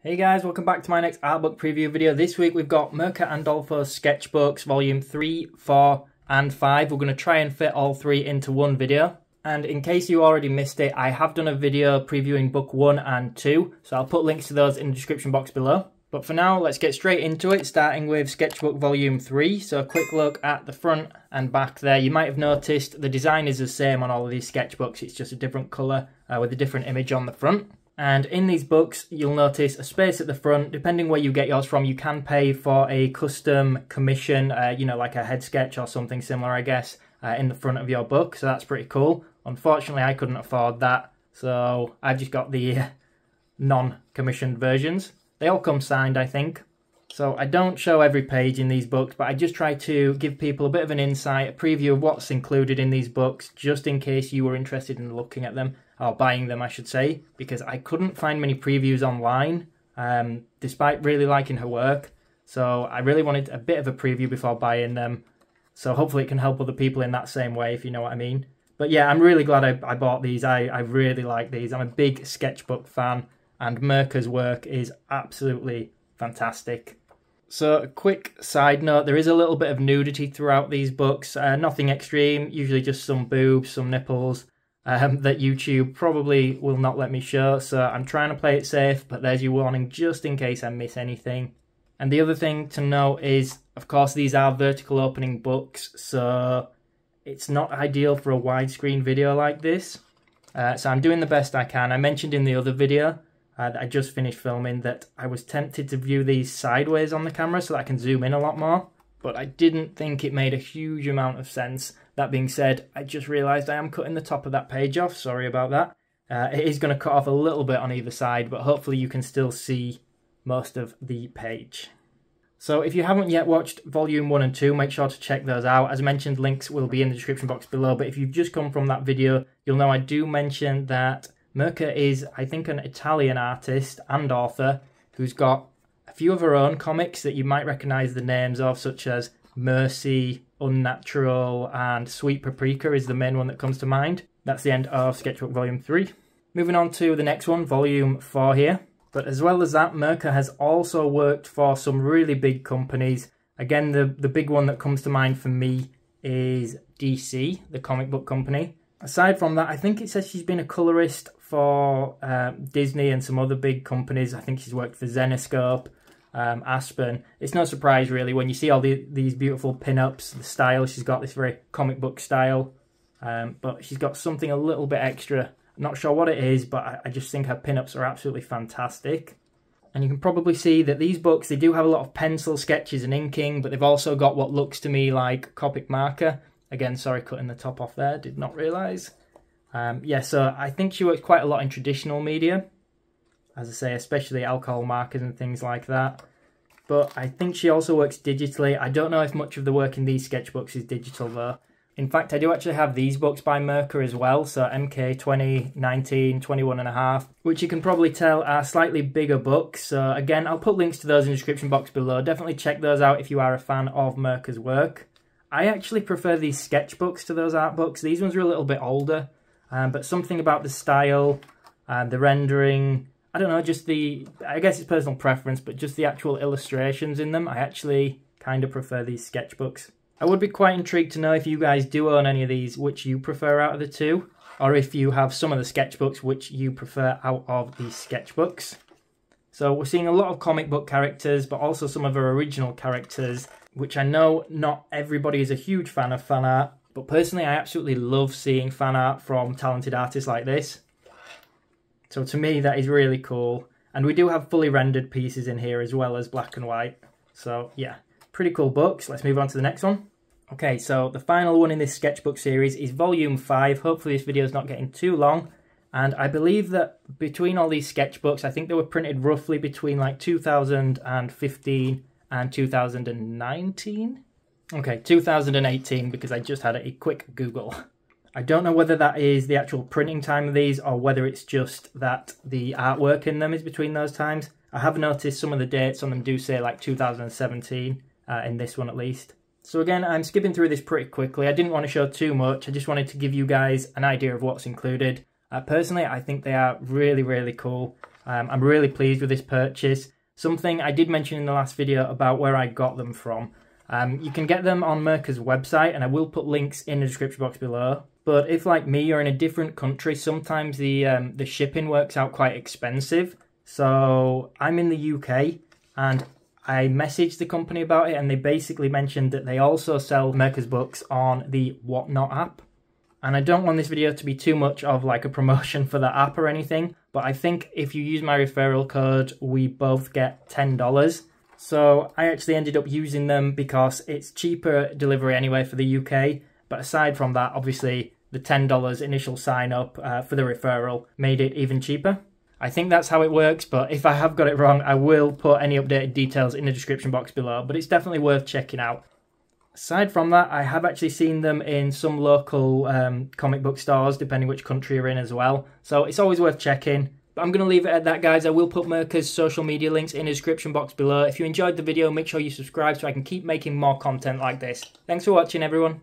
Hey guys, welcome back to my next art book preview video. This week we've got Mirka Andolfo Sketchbooks volume 3, 4 and 5. We're going to try and fit all three into one video. And in case you already missed it, I have done a video previewing book 1 and 2, so I'll put links to those in the description box below. But for now, let's get straight into it, starting with Sketchbook volume 3. So a quick look at the front and back there. You might have noticed the design is the same on all of these sketchbooks, it's just a different colour with a different image on the front. And in these books, you'll notice a space at the front. Depending where you get yours from, you can pay for a custom commission, you know, like a head sketch or something similar, I guess, in the front of your book. So that's pretty cool. Unfortunately, I couldn't afford that, so I've just got the non-commissioned versions. They all come signed, I think. So I don't show every page in these books, but I just try to give people a bit of an insight, a preview of what's included in these books, just in case you were interested in looking at them. Or buying them, I should say, because I couldn't find many previews online, despite really liking her work. So I really wanted a bit of a preview before buying them. So hopefully it can help other people in that same way, if you know what I mean. But yeah, I'm really glad I bought these. I really like these. I'm a big sketchbook fan, and Mirka's work is absolutely fantastic. So a quick side note, there is a little bit of nudity throughout these books. Nothing extreme, usually just some boobs, some nipples. That YouTube probably will not let me show, so I'm trying to play it safe, but there's your warning just in case I miss anything. And the other thing to note is, of course, these are vertical opening books, so it's not ideal for a widescreen video like this. So I'm doing the best I can. I mentioned in the other video that I just finished filming that I was tempted to view these sideways on the camera so that I can zoom in a lot more, but I didn't think it made a huge amount of sense. That being said, I just realised I am cutting the top of that page off. Sorry about that. It is going to cut off a little bit on either side, but hopefully you can still see most of the page. So if you haven't yet watched volume 1 and 2, make sure to check those out. As mentioned, links will be in the description box below, but if you've just come from that video, you'll know I do mention that Mirka is, I think, an Italian artist and author who's got a few of her own comics that you might recognise the names of, such as Mercy, Unnatural and Sweet Paprika is the main one that comes to mind. That's the end of Sketchbook Volume 3. Moving on to the next one, Volume 4 here. But as well as that, Mirka has also worked for some really big companies. Again, the big one that comes to mind for me is DC, the comic book company. Aside from that, I think it says she's been a colorist for Disney and some other big companies. I think she's worked for Zenescope. Aspen. It's no surprise really when you see all these beautiful pin-ups, the style. She's got this very comic book style, but she's got something a little bit extra. I'm not sure what it is, but I just think her pin-ups are absolutely fantastic. And you can probably see that these books, they do have a lot of pencil sketches and inking, but they've also got what looks to me like Copic marker. Again, sorry, cutting the top off there, did not realise. Yeah, so I think she works quite a lot in traditional media. As I say, especially alcohol markers and things like that. But I think she also works digitally. I don't know if much of the work in these sketchbooks is digital though. In fact, I do actually have these books by Mirka as well. So MK 20, 19, 21.5, which you can probably tell are slightly bigger books. So again, I'll put links to those in the description box below. Definitely check those out if you are a fan of Mirka's work. I actually prefer these sketchbooks to those art books. These ones are a little bit older, but something about the style and the rendering, I don't know, just I guess it's personal preference, but just the actual illustrations in them, I actually kind of prefer these sketchbooks. I would be quite intrigued to know if you guys do own any of these, which you prefer out of the two, or if you have some of the sketchbooks which you prefer out of these sketchbooks. So we're seeing a lot of comic book characters, but also some of her original characters, which I know not everybody is a huge fan of fan art, but personally I absolutely love seeing fan art from talented artists like this. So to me, that is really cool. And we do have fully rendered pieces in here as well as black and white. So yeah, pretty cool books. Let's move on to the next one. Okay, so the final one in this sketchbook series is Volume 5. Hopefully this video is not getting too long. And I believe that between all these sketchbooks, I think they were printed roughly between like 2015 and 2019. Okay, 2018 because I just had a quick Google. I don't know whether that is the actual printing time of these or whether it's just that the artwork in them is between those times. I have noticed some of the dates on them do say like 2017, in this one at least. So again, I'm skipping through this pretty quickly. I didn't want to show too much. I just wanted to give you guys an idea of what's included. Personally, I think they are really, really cool. I'm really pleased with this purchase. Something I did mention in the last video about where I got them from. You can get them on Mirka's website, and I will put links in the description box below. But if, like me, you're in a different country, sometimes the shipping works out quite expensive. So I'm in the UK, and I messaged the company about it, and they basically mentioned that they also sell Mirka's books on the Whatnot app. And I don't want this video to be too much of like a promotion for the app or anything, but I think if you use my referral code, we both get $10. So I actually ended up using them because it's cheaper delivery anyway for the UK. But aside from that, obviously the $10 initial sign up for the referral made it even cheaper. I think that's how it works, but if I have got it wrong, I will put any updated details in the description box below, but it's definitely worth checking out. Aside from that, I have actually seen them in some local comic book stores, depending which country you're in as well. So it's always worth checking. But I'm going to leave it at that, guys. I will put Mirka's social media links in the description box below. If you enjoyed the video, make sure you subscribe so I can keep making more content like this. Thanks for watching, everyone.